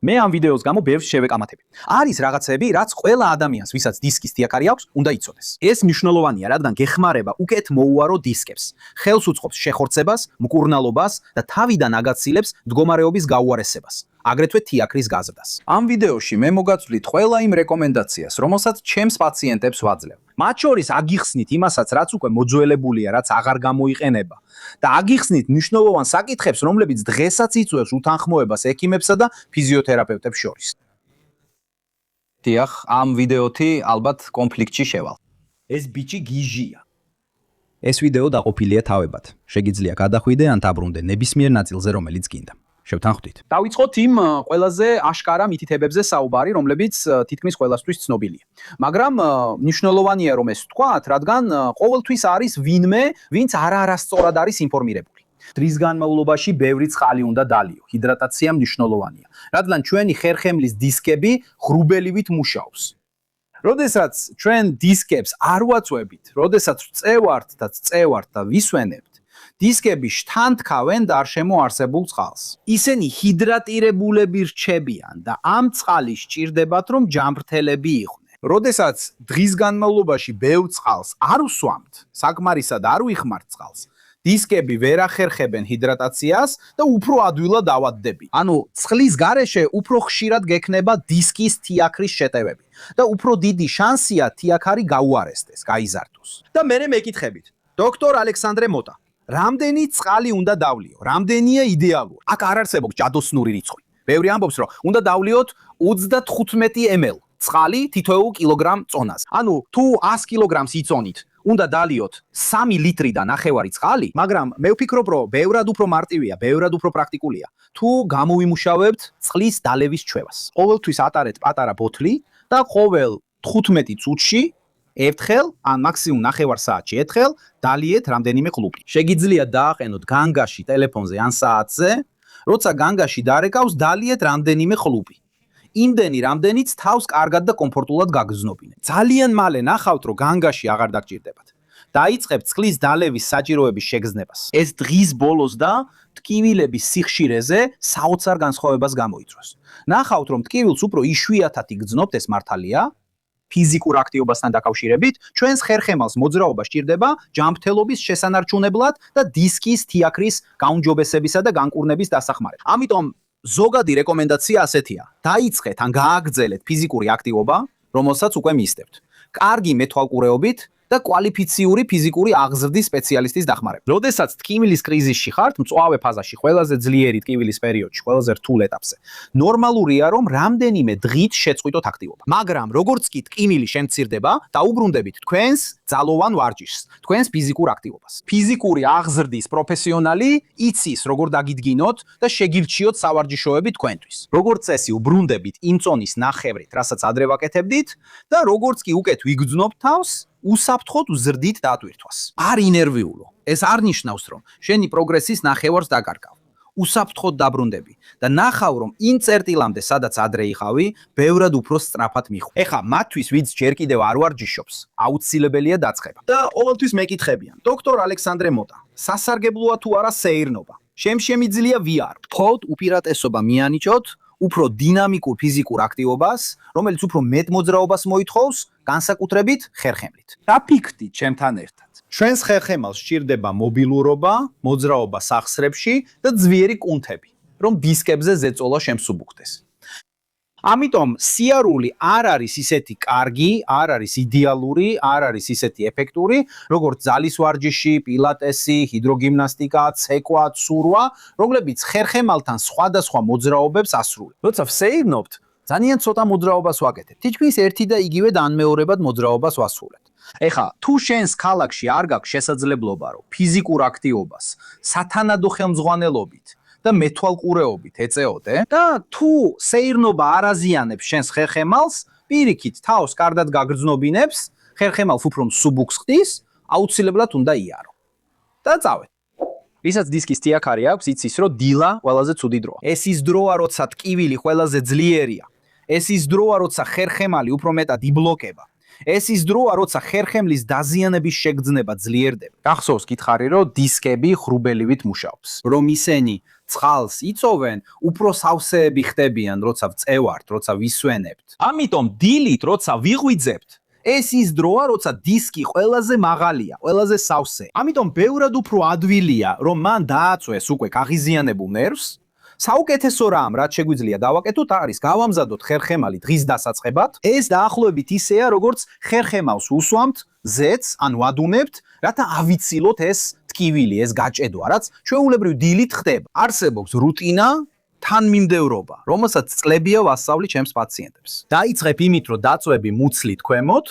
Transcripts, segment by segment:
მე ამ ვიდეოს გამო ბევრს შევეკამათები. არის რაღაცები, რაც ყველა ადამიანს, ვისაც დისკის თიაქარი აქვს, უნდა იცოდეს. ეს მნიშვნელოვანია, რადგან გეხმარება უკეთ მოუარო დისკებს. ხელს უწყობს შეხორცებას, მკურნალობას და თავიდან აგაცილებს მდგომარეობის გაუარესებას. აგრეთვე თიაქრის გაზრდას. ამ ვიდეოში მე მოგაწვდით ყველა იმ რეკომენდაციას, რომელსაც ჩემს პაციენტებს ვაძლევ. მათ შორის აგიხსნით იმასაც, რაც უკვე მოძველებულია, რაც აღარ გამოიყენება და აგიხსნით მნიშვნელოვან საკითხებს, რომლებიც დღესაც იწვევს უთანხმოებას ექიმებსა და ფიზიოთერაპევტებს შორის. დიახ, ამ ვიდეოთი ალბათ კონფლიქტში შევალ. ეს ბიჭი გიჟია. ეს ვიდეო დაყოფილია თავებად. შეგიძლია გადახვიდე ან დაბრუნდე ნებისმიერ ნაწილზე, რომელიც გინდა. შევთანხმდით. დავიწყოთ იმ ყველაზე აშკარა მითითებებზე საუბარი, რომლებიც თითქმის ყველასთვის ცნობილია. მაგრამ მნიშვნელოვანია რომ ეს ვთქვათ, რადგან ყოველთვის არის ვინმე, ვინც არასწორად არის ინფორმირებული. დღის განმავლობაში ბევრი წყალი უნდა დალიო. ჰიდრატაცია მნიშვნელოვანია, რადგან ჩვენი ხერხემლის დისკები ღრუბელივით მუშაობს. როდესაც ჩვენ დისკებს არ ვაწვევით, როდესაც წევართ და ვისვენებთ, დისკები შთანთქავენ და არ შემოარსებულ წყალს. ისინი ჰიდრატირებულები რჩებიან და ამ წყალის სჭირდებათ რომ ჯამრთელები იყვნენ. როდესაც დღის განმავლობაში ბევრ წყალს არ უსვამთ, საკმარისად არ უიხმართ წყალს, დისკები ვერ ახერხებენ ჰიდრატაციას და უფრო ადვილად ავადდება. ანუ წყლის გარეშე უფრო ხშირად გექნება დისკის თიაქრის შეტევები და უფრო დიდი შანსია თიაქარი გაუარესდეს, გაიზარდოს. და მე მეკითხებით, დოქტორ ალექსანდრე მოტა, რამდენი წყალი უნდა დავლიო? რამდენია იდეალური? აქ არ არსებობს ჯადოსნური რიცხვი. ბევრი ამბობს, რომ უნდა დავლიოთ 35 ml წყალი თითოეულ კილოგრამ წონაზე. ანუ თუ 100 კილოგრამს იწონით, უნდა დალიოთ 3 ლიტრი და ნახევარი წყალი, მაგრამ მე ვფიქრობ, რომ ბევრად უფრო მარტივია, ბევრად უფრო პრაქტიკულია, თუ გამოვიმუშავებთ წყლის დალევის ჩვევას. ყოველთვის ატარეთ პატარა ბოთლი და ყოველ 15 წუთში ერთხელ ან მაქსიმუმ ნახევარ საათში ერთხელ დალიეთ რამდენიმე ყლუპი. შეგიძლიათ დააყენოთ განგაში, ტელეფონზე ან საათზე, როცა განგაში დარეკავს, დალიეთ რამდენიმე ყლუპი. იმდენი, რამდენიც თავს კარგად და კომფორტულად გაგრძნობინეთ. ძალიან მალე ნახავთ, რომ განგაში აღარ დაგჭირდებათ. დაიწყებთ წყლის დალევის საჭიროების შეგრძნებას. ეს დღის ბოლოს და ტკივილების სიხშირეზე საოცარ განსხვავებას გამოიწვევს. ნახავთ, რომ ტკივილს უფრო იშვიათად იგრძნობთ, ეს მართალია. ფიზიკურ აქტივობასთან დაკავშირებით, ჩვენს ხერხემალს მოძრაობა სჭირდება ჯანმრთელობის შესანარჩუნებლად და დისკის თიაქრის გაუმჯობესებისა და განკურნების დასახმარებლად. ამიტომ ზოგადი რეკომენდაცია ასეთია: დაიწყეთ ან გააგრძელეთ ფიზიკური აქტივობა, რომელსაც უკვე მისდევთ. კარგი მეთვალყურეობით და კვალიფიციური ფიზიკური აღზრდის სპეციალისტის დახმარებით. როდესაც ტკივილის კრიზისში ხართ, მწვავე ფაზაში, ყველაზე ძლიერი ტკივილის პერიოდში, ყველაზე რთულ ეტაპზე, ნორმალურია რომ რამდენიმე დღით შეწყვიტოთ აქტივობა. მაგრამ როგორც კი ტკივილი შემცირდება, დაუბრუნდებით თქვენს ძალოვან ვარჯიშს, თქვენს ფიზიკურ აქტივობას. ფიზიკური აღზრდის პროფესიონალი იცის როგორ დაგიდგინოთ და შეგირჩიოთ სავარჯიშოები თქვენთვის. როგორც წესი, უბრუნდებით იმ წონის ნახევრით, რასაც ადრე ვაკეთებდით და როგორც კი უკეთ ვიგრძნობთ თავს, უსაფრთხოდ ვზრდით დატვირთვას. არ ინერვიულო. ეს არ ნიშნავს, რომ შენი პროგრესის ნახევარს დაკარგავ. უსაფრთხოდ დაბრუნდები და ნახავ, რომ იმ წერტილამდე, სადაც ადრე იყავი, ბევრად უფრო სწრაფად მიხვდი. ეხა მათთვის, ვინც ჯერ კიდევ არ ვარჯიშობს, აუცილებელია დაწყება. და ყოველთვის მეკითხებიან, დოქტორ ალექსანდრე მოტა, სასარგებლოა თუ არა სეირნობა? შემიძლია VR. მხოლოდ უპირატესობა მიანიჭოთ უფრო დინამიკურ ფიზიკურ აქტივობას, რომელიც უფრო მეტ მოძრაობას მოითხოვს, განსაკუთრებით ხერხემლით. დაფიქრდით ჩემთან ერთად. ჩვენს ხერხემალს სჭირდება მობილურობა, მოძრაობა სახსრებში და ძლიერი კუნთები, რომ დისკებზე ზეწოლა შემსუბუქდეს. ამიტომ სიარული არ არის ისეთი კარგი, არ არის იდეალური, არ არის ისეთი ეფექტური, როგორც ძალის ვარჯიში, პილატესი, ჰიდროგიმნასტიკა, ცეკვა, ცურვა, რომლებიც ხერხემალთან სხვადასხვა მოძრაობებს ასრულებენ. როცა ვსეირნობთ, ძალიან ცოტა მოძრაობას ვაკეთებ. თითქმის ერთი და იგივე დამმეორებად მოძრაობას ვასრულებთ. ეხა, თუ შენს ქალაქში არ გაქვს შესაძლებლობა, რომ ფიზიკურ აქტივობას სათანადო ხელმძღვანელობით და მეთვალყურეობით ეწეოდე და თუ სეირნობა არ აზიანებს შენს ხერხემალს, პირიქით თავს კარგად გაგრძნობინებს, ხერხემალს უფრო მსუბუქს ხდის, აუცილებლად უნდა იარო. და წავედ. ვისაც დისკის თიაქარი აქვს, იცის, რომ დილა ყველაზე ცუდი დროა. ეს ის დროა, როცა ტკივილი ყველაზე ძლიერია. ეს ის დროა, როცა ხერხემალი უფრო მეტად იბლოკება. ეს ის დროა, როცა ხერხემლის დაზიანების შეგრძნება ძლიერდება. გახსოვს კითხარი, რომ დისკები ღრუბელივით მუშაობს, რომ ისინი წყალს იწოვენ, უფრო სავსეები ხდებიან, როცა ვწევართ, როცა ვისვენებთ. ამიტომ დილით, როცა ვიღვიძებთ, ეს ის დროა, როცა დისკი ყველაზე მაღალია, ყველაზე სავსე. ამიტომ ბევრად უფრო ადვილია, რომ მან დააწვეს უკვე გაღიზიანებულ ნერვს. საუკეთესო რამ, რაც შეგვიძლია დავაკეთოთ, არის გავამზადოთ ხერხემალი დღის დასაწყებად. ეს დაახლოებით ისეა, როგორც ხერხემალს უსვამთ ზეთს, ან ვადუნებთ, რათა ავიცილოთ ეს ტკივილი, ეს გაჭედვა, რაც ჩვეულებრივ დილით ხდება. არსებობს რუტინა, თანმიმდევრობა, რომელსაც წლებია ვასწავლი ჩემს პაციენტებს. დაიწყებ იმით, რომ დაწვევი მუცლით ქვემოთ,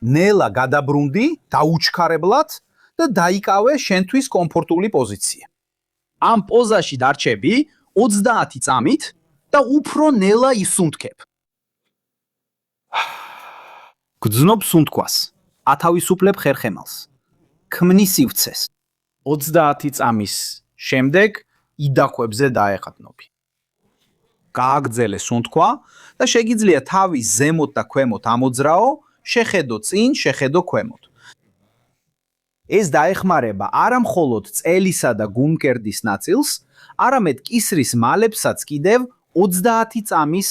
ნელა გადაბრუნდი, დაუჩქარებლად და დაიკავე შენთვის კომფორტული პოზიცია. ამ პოზაში დარჩები 30 წამით და უფრო ნელა ისუნთქებ. გძნობ სუნთქვას, ათავისუფლებ ხერხემალს, ქმნი სივრცეს. 30 წამის შემდეგ იდახვებზე დაეხატნობი. გააგრძელე სუნთქვა და შეგიძლია თავი ზემოთ და ქვემოთ ამოძრაო, შეხედო წინ, შეხედო ქვემოთ. ეს დაეხმარება არა მხოლოდ წელისა და გულმკერდის ნაწილს, არამედ კისრის მალებსაც კიდევ 30 წამის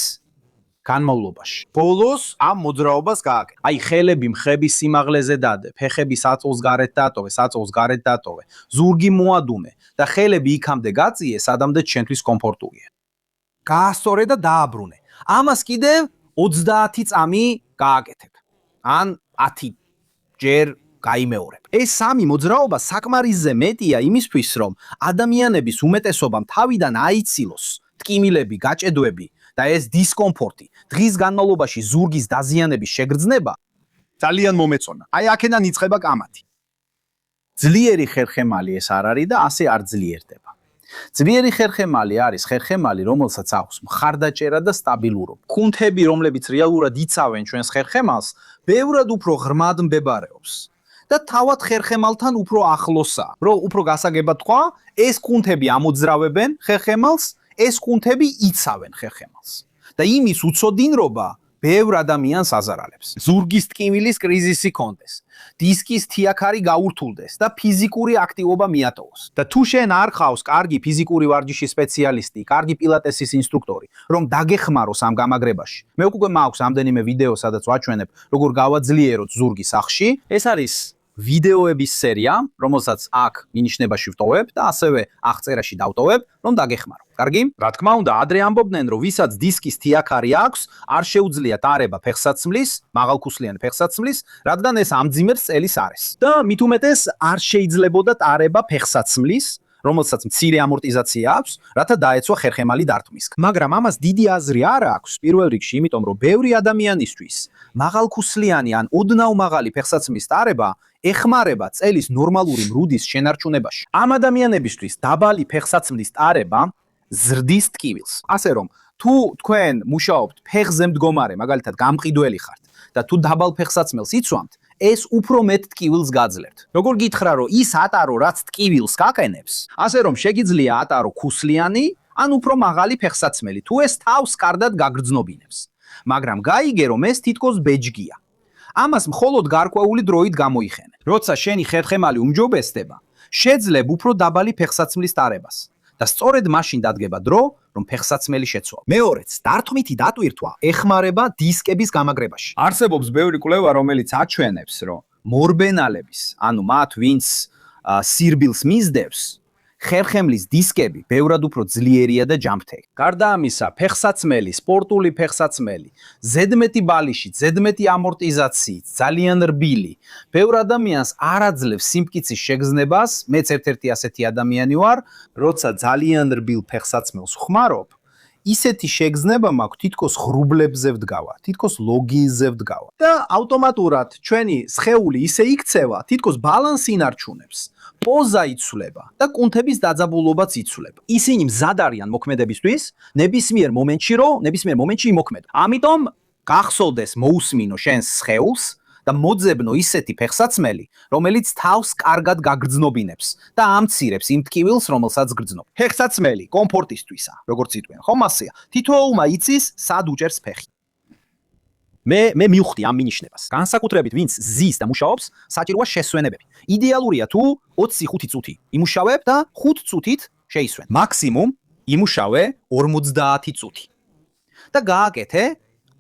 განმავლობაში. ბოლოს ამ მოძრაობას გააკეთე. აი ხელები მხების სიმაღლეზე დადე, ფეხები საწოლს გარეთ დატოვე, საწოლს გარეთ დატოვე, ზურგი მოადუნე და ხელები იქამდე გაწიე, სადამდე ჩვენთვის კომფორტულია. გაასწორე და დააბრუნე. ამას კიდევ 30 წამი გააკეთებ. ან 10 ჯერ გაიმეორებ. ეს სამი მოძრაობა საკმარისზე მეტია იმისთვის, რომ ადამიანების უმეტესობამ თავიდან აიცილოს ტკივილები, გაჭედვები და ეს დისკომფორტი, დღის განმავლობაში ზურგის დაზიანების შეგრძნება ძალიან მომეწონა. აი აქედან იწყება კამათი. ძლიერი ხერხემალი ეს არ არის და ასე არ ძლიერდება. ძლიერი ხერხემალი არის ხერხემალი, რომელსაც აქვს მხარდაჭერა და სტაბილურობა. კუნთები, რომლებიც რეალურად იცავენ ჩვენს ხერხემალს, ბევრად უფრო ღრმად მდებარობს. და თავად ხერხემალთან უფრო ახლოსაა. რომ უფრო გასაგებად თქვა, ეს კუნთები ამოძრავებენ ხერხემალს, ეს კუნთები იცავენ ხერხემალს. და იმის უცოდინრობა ბევრ ადამიანს აზარალებს. ზურგის ტკივილის კრიზისი კონდეს, დისკის თიაქარი გაურთულდეს და ფიზიკური აქტივობა მიატოვოს. და თუ შენ არ ხავს კარგი ფიზიკური ვარჯიშის სპეციალისტი, კარგი პილატესის ინსტრუქტორი, რომ დაგეხმაროს ამ გამაგრებაში. მე უკვე მაქვს ამდენიმე ვიდეო, სადაც ვაჩვენებ, როგორ გავაძლიეროთ ზურგი სახში. ეს არის ვიდეოების სერია, რომელსაც აქ მინიშნებაში ვტოვებ და ასევე აღწერაში დავტოვებ, რომ დაგეხმარო. კარგი? რა თქმა უნდა, ადრე ამბობდნენ, რომ ვისაც დისკის თიაქარი აქვს, არ შეუძლიათ არევა ფეხსაცმლის, მაღალქუსლიანი ფეხსაცმლის, რადგან ეს ამძიმებს წელის არეს. და მით უმეტეს არ შეიძლებოდათ არევა ფეხსაცმლის, რომელსაც მცირე ამორტიზაცია აქვს, რათა დაეცვა ხერხემალი დარტყმისგან. მაგრამ ამას დიდი აზრი არ აქვს, პირველ რიგში, იმიტომ რომ ბევრი ადამიანისთვის მაღალქუსლიანი ან ოდნავ მაღალი ფეხსაცმლის ტარება ეხმარება წელის ნორმალური მრუდის შენარჩუნებაში. ამ ადამიანებისთვის დაბალი ფეხსაცმლის ტარება ზრდის ტკივილს. ასე რომ, თუ თქვენ მუშაობთ ფეხზე მდგომარე, მაგალითად გამყიდველი ხართ და თუ დაბალ ფეხსაცმელს იცვამთ, ეს უფრო მეტ ტკივილს გაძლევთ. როგორ გითხრა, რომ ის ატარო, რაც ტკივილს გაყენებს, ასე რომ შეგიძლია ატარო ქუსლიანი ან უფრო მაღალი ფეხსაცმელი, თუ ეს თავს კარგად გაგრძნობინებს. მაგრამ გაიგე, რომ ეს თითქოს ბეჯგია. ამას მხოლოდ გარკვეული დროით გამოიხენე. როცა შენი ხერხემალი უმჯობესდება, შეძლებ უფრო დაბალი ფეხსაცმლის ტარებას. და სწორედ მაშინ დადგება დრო, რომ ფეხსაცმელი შეცვალ. მეორეც, დარტყმითი დატვირთვა ეხმარება დისკების გამაგრებაში. არსებობს ბევრი კვლევა, რომელიც აჩვენებს, რომ მორბენალების, ანუ მათ, ვინც სირბილს მისდევს, ხერხემლის დისკები ბევრად უფრო ძლიერია და ჯანმრთელი. გარდა ამისა, ფეხსაცმელი, სპორტული ფეხსაცმელი, ზედმეტი ბალიში, ზედმეტი ამორტიზაციით, ძალიან რბილი, ბევრ ადამიანს არ აძლევს სიმტკიცის შეგრძნებას, მეც ერთ-ერთი ასეთი ადამიანი ვარ, როცა ძალიან რბილ ფეხსაცმელს ვხმარობ, ისეთი შეგრძნება მაქვს, თითქოს ღრუბლებზე ვდგავა, თითქოს ლოგინზე ვდგავა. და ავტომატურად ჩვენი სხეული ისე იქცევა, თითქოს ბალანსი ინარჩუნებს. პოზა იცვლება და კუნთების დაძაბულობაც იცვლება. ისინი მზად არიან მოქმედებისთვის, ნებისმიერ მომენტში იმოქმედო. ამიტომ გახსოვდეს მოусმინო შენს სხეულს და მოძებნო ისეთი ფეხსაცმელი, რომელიც თავს კარგად გაგრძნობინებს და ამცირებს იმ ტკივილს, რომელსაც გრძნობ. ფეხსაცმელი კომფორტისთვისაა, როგორც იტყვიან, ხომ ასეა. თითოეულმა იცის, სად უჭერს ფეხი. მე მივხვდი ამ მინიშნებას. განსაკუთრებით, ვინც ზის და მუშაობს, საჭიროა შესვენებები. იდეალურია თუ 25 წუთი იმუშავებ და 5 წუთით შეისვენ. მაქსიმუმ იმუშავე 50 წუთი და გააკეთე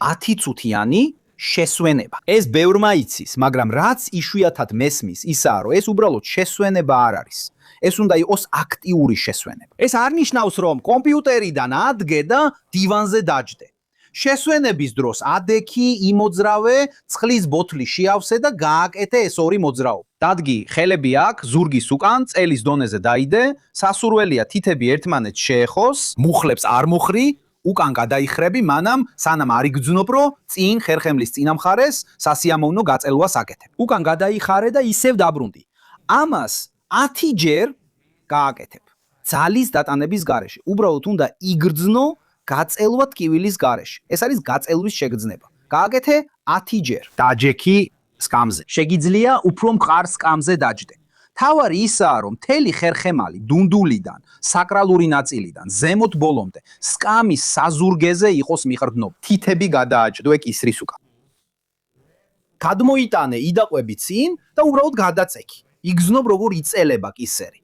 10 წუთიანი შესვენება. ეს ბევრმა იცის, მაგრამ რაც იშვიათად მესმის, ისაა, რომ ეს უბრალოდ შესვენება არ არის. ეს უნდა იყოს აქტიური შესვენება. ეს არ ნიშნავს, რომ კომპიუტერიდან ადგე და დივანზე დაჯდე. შესვენების დროს ადექი, იმოძრავე, ცხლის ბოთლი შეავსე და გააკეთე ეს ორი მოძრაობა. დადგი ხელები აქ, ზურგის უკან, წელის დონეზე დაიდე, სასურველია თითები ერთმანეთს შეეხოს, მუხლებს არ მოხრი, უკან გადაიხრები, მანამ სანამ არ იგრძნობ, რომ წინ ხერხემლის წინამხარეს სასიამოვნო გაწელვას აკეთებ. უკან გადაიხარე და ისევ დაბრუნდი. ამას 10 ჯერ გააკეთებ. ძალის დატანების გარეშე. უბრალოდ უნდა იგრძნო გაწელვა ტკივილის გარეშე. ეს არის გაწელვის შეგრძნება. გააკეთე 10 ჯერ. დაჯექი სკამზე. შეგიძლია უფრო მყარ სკამზე დაჯდე. თავარი ისაა, რომ მთელი ხერხემალი დუნდულიდან, საკრალური ნაწილიდან, ზემოთ ბოლომდე, სკამის საზურგეზე იყოს მიხარდნობი. თითები გადააჭდო კისრის უკან. გადმოიტანე იდაყვები წინ და უბრალოდ გადაწექი. იგრძნობ როგორ იწელება კისერი.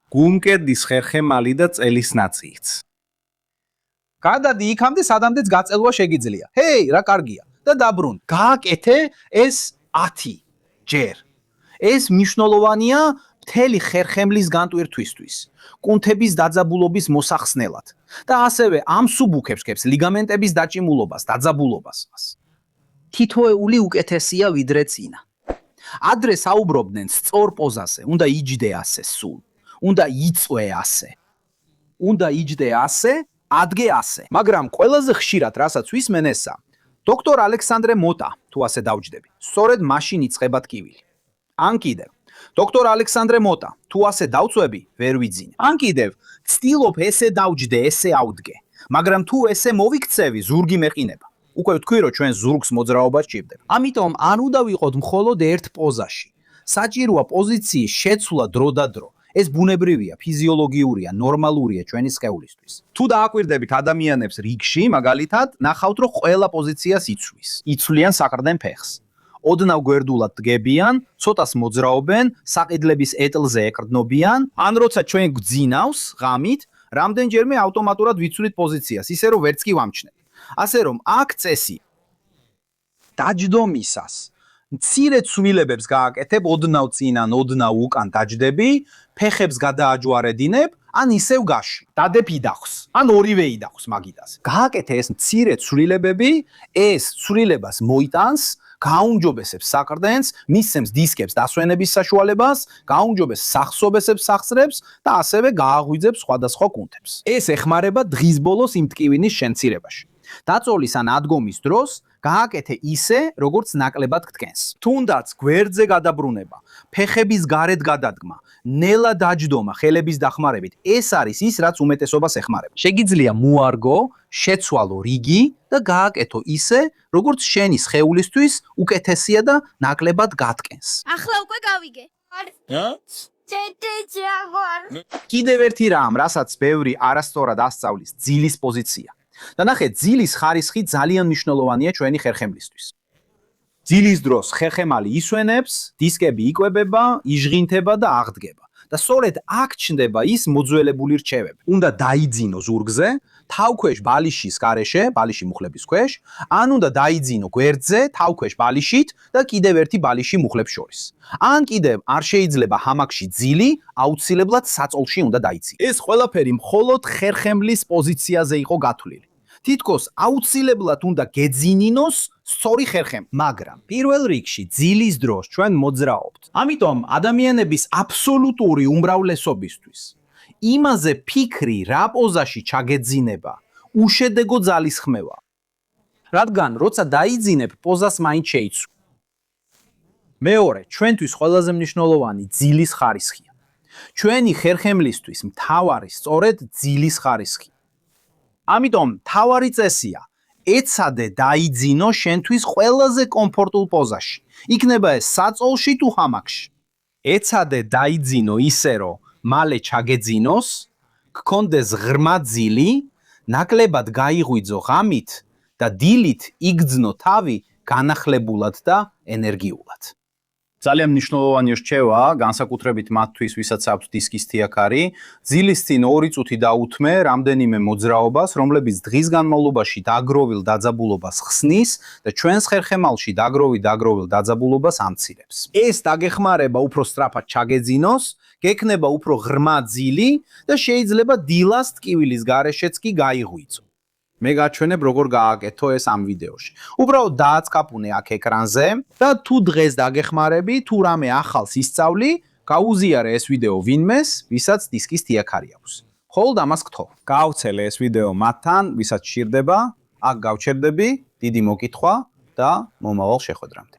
გუმკერდის ხერხემალი და წელის ნაწილიც. გადადი იქამდე, სადამდეც გაწელვა შეგიძლია. ჰეი, რა კარგია. და დაბრუნდი. გააკეთე ეს 10 ჯერ. ეს მნიშვნელოვანია მთელი ხერხემლის განტვირთვისთვის, კუნთების დაძაბულობის მოსახსნელად და ასევე ამ სუბუქებს გებს ლიგამენტების დაჭიმულობას, დაძაბულობას. თითოეული უკეთესია ვიდრე წინა. ადრე საუბრობდნენ სწორ პოზაზე, უნდა იჯდე ასე სულ, უნდა იწვე ასე. უნდა იჯდე ასე, ადგე ასე. მაგრამ ყველაზე ხშირად რასაც ვისმენ ესა, დოქტორ ალექსანდრე მოტა, თუ ასე დავჯდები, სწორედ მაშინ იწყება ტკივილი. ან კიდევ, დოქტორ ალექსანდრე მოტა, თუ ასე დავწვევი, ვერ ვიძინე. ან კიდევ, ცდილობ ესე დავჯდე, ესე ავდგე, მაგრამ თუ ესე მოვიქცევი, ზურგი მეყინება. უკვე ვთქვი, რომ ჩვენ ზურგს მოძრაობა სჭირდება. ამიტომ არ უნდა ვიყოთ მხოლოდ ერთ პოზაში. საჭიროა პოზიციის შეცვლა დრო და დრო. ეს ბუნებრივია, ფიზიოლოგიურია, ნორმალურია ჩვენი სხეულისთვის. თუ დააკვირდებით ადამიანებს რიგში, მაგალითად, ნახავთ, რომ ყველა პოზიციას იცვლის. იცვლიან საყრდენ ფეხს. ოდნავ გვერდულად დგებიან, ცოტას მოძრაობენ, საყიდლების ეტლზე ეკრდნობიან, ან როცა ჩვენ გძინავს ღამით, რამდენჯერმე ავტომატურად ვიცვლით პოზიციას, ისე რომ ვერც კი ვამჩნევ. ასე რომ აქ წესი დაჯდომისას მცირე ცვლილებებს გააკეთებ, ოდნავ წინან, ოდნავ უკან დაჯდები, ფეხებს გადააჯვარედინებ, ან ისევ გაში. დადებ იდახს, ან ორივე იდახს მაგიდაზე. გააკეთე ეს მცირე ცვლილებები, ეს ცვლილებას მოიტანს, გააუმჯობესებს საყრდენს, მისცემს დისკებს დასვენების საშუალებას, გააუმჯობესებს სახსრობესებს სახსრებს და ასევე გააღვიძებს სხვადასხვა კუნთებს. ეს ეხმარება დღის ბოლოს იმ ტკივილის შემცირებაში. დაწოლის ან ადგომის დროს გააკეთე ისე, როგორც ნაკლებად გდგენს. თუნდაც გვერდზე გადაბრუნება, ფეხების გარეთ გადადგმა, ნელა დაჯდომა ხელების დახმარებით, ეს არის ის, რაც უმეტესობას ეხმარება. შეგიძლია მოარგო, შეცვალო რიგი და გააკეთო ისე, როგორც შენი სხეულისთვის უკეთესია და ნაკლებად გადგენს. ახლა უკვე გავიგე. კიდევ ერთი რამ, რასაც ბევრი არასწორად ასწავლის, ძილის პოზიცია. და ნახე, ძილის ხარისხი ძალიან მნიშვნელოვანია ჩვენი ხერხემლისთვის. ძილის დროს ხერხემალი ისვენებს, დისკები იკვებება, იჟღინთება და აღდგება. და სწორედ აქ ჩნდება ის მოძველებული რჩევები. უნდა დაიძინო ზურგზე, თავქვეშ ბალიშის გარეშე, ბალიში მუხლების ქვეშ, ან უნდა დაიძინო გვერდზე, თავქვეშ ბალიშით და კიდევ ერთი ბალიში მუხლებს შორის. ან კიდევ არ შეიძლება ჰამაკში ძილი, აუცილებლად საწოლში უნდა დაიძინო. ეს ყველაფერი მხოლოდ ხერხემლის პოზიციაზე იყო გათვლილი. თითქოს აუცილებლად უნდა გეძინინოს სწორი ხერხემ, მაგრამ პირველ რიგში ძილის დროს ჩვენ მოძრაობთ. ამიტომ ადამიანების აბსოლუტური უმრავლესობისთვის იმაზე ფიქრი, რა პოზაში ჩაგეძინება, უშედეგო ძალისხმევა. რადგან როცა დაიძინებ, პოზას მაინც შეიცვლი. მეორე, ჩვენთვის ყველაზე მნიშვნელოვანი ძილის ხარისხია. ჩვენი ხერხემლისთვის მთავარი სწორედ ძილის ხარისხია. ამიტომ თავარი წესია, ეცადე დაიძინო შენთვის ყველაზე კომფორტულ პოზაში. იქნება ეს საწოლში თუ ჰამაკში. ეცადე დაიძინო ისე, რომ მალე ჩაგეძინოს, გქონდეს ღრმა ძილი, ნაკლებად გაიღვიძო ღამით და დილით იგრძნო თავი განახლებულად და ენერგიულად. ძალიან მნიშვნელოვანი რჩევა, განსაკუთრებით მათთვის, ვისაც აქვთ დისკის თიაქარი, ძილის წინ 2 წუთი დაუთმე რამდენიმე მოძრაობას, რომლებიც დღის განმავლობაში დაგროვილ დაძაბულობას ხსნის და ჩვენს ხერხემალში დაგროვილ დაძაბულობას ამცირებს. ეს დაგეხმარება უფრო სწრაფად ჩაგეძინოს, გექნება უფრო ღრმა ძილი და შეიძლება დილას ტკივილის გარეშეც კი გაიღვიძო. მე გაჩვენებ როგორ გააკეთო ეს ამ ვიდეოში. უბრალოდ დააცკაფუნე აქ ეკრანზე და თუ დღეს დაგეხმარები, თუ რამე ახალს ისწავლი, გაუზიარე ეს ვიდეო ვინმეს, ვისაც დისკის თიაქარი აქვს. ხოლო ამას გთხოვ. გაავცელე ეს ვიდეო მათთან, ვისაც სჭირდება, აქ გავჩერდები, დიდი მოკითხვა და მომავალ შეხვედრამდე.